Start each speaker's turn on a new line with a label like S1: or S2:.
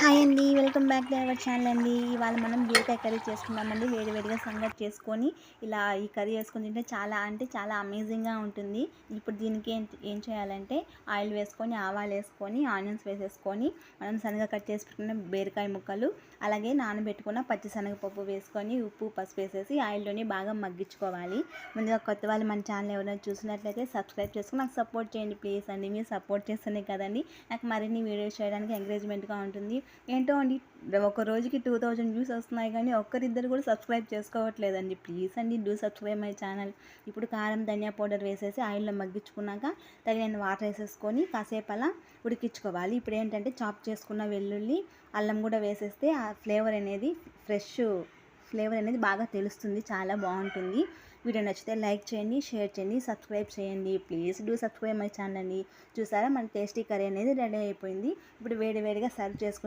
S1: Hi అండి. Welcome back to our channel అండి. ఇవాళ మనం బీరకాయ కర్రీ చేసుకుందామండి. వేడివేడిగా సంగటి చేసుకొని ఇలా ఈ కర్రీ చేసుకొని తింటే చాలా అంటే చాలా అమేజింగ్‌గా ఉంటుంది. ఇప్పుడు దీనికి ఏం చేయాలంటే ఆయిల్ వేసుకొని, ఆవాలు వేసుకొని, ఆనియన్స్ వేసేసుకొని, మనం సన్నగా కట్ చేసి పెట్టుకున్న బీరకాయ ముక్కలు, అలాగే నానబెట్టుకున్న పచ్చిశనగపప్పు వేసుకొని, ఉప్పు, పసుపు వేసేసి ఆయిల్‌లోని బాగా మగ్గించుకోవాలి. ముందుగా కొత్త వాళ్ళు మన ఛానల్ ఎవరైనా చూసినట్లయితే సబ్స్క్రైబ్ చేసుకొని నాకు సపోర్ట్ చేయండి ప్లీజ్ అండి. మీరు సపోర్ట్ చేస్తేనే కదండి నాకు మరిన్ని వీడియోస్ చేయడానికి ఎంకరేజ్మెంట్‌గా ఉంటుంది. ఏంటో అండి, ఒక రోజుకి 2000 వ్యూస్ వస్తున్నాయి కానీ ఒక్కరిద్దరు కూడా సబ్స్క్రైబ్ చేసుకోవట్లేదండి. ప్లీజ్ అండి, డూ సబ్స్క్రైబ్ మై ఛానల్. ఇప్పుడు కారం, ధనియా పౌడర్ వేసేసి ఆయిల్లో మగ్గించుకున్నాక తగిన వాటర్ వేసేసుకొని కాసేపు అలా ఉడికించుకోవాలి. ఇప్పుడు ఏంటంటే చాప్ చేసుకున్న వెల్లుల్లి, అల్లం కూడా వేసేస్తే ఆ ఫ్రెష్ ఫ్లేవర్ అనేది బాగా తెలుస్తుంది, చాలా బాగుంటుంది. వీడియో నచ్చితే లైక్ చేయండి, షేర్ చేయండి, సబ్స్క్రైబ్ చేయండి. Please do subscribe my channel అండి. చూసారా, మన టేస్టీ కర్రీ అనేది రెడీ అయిపోయింది. ఇప్పుడు వేడివేడిగా సర్వ్ చేసుకుని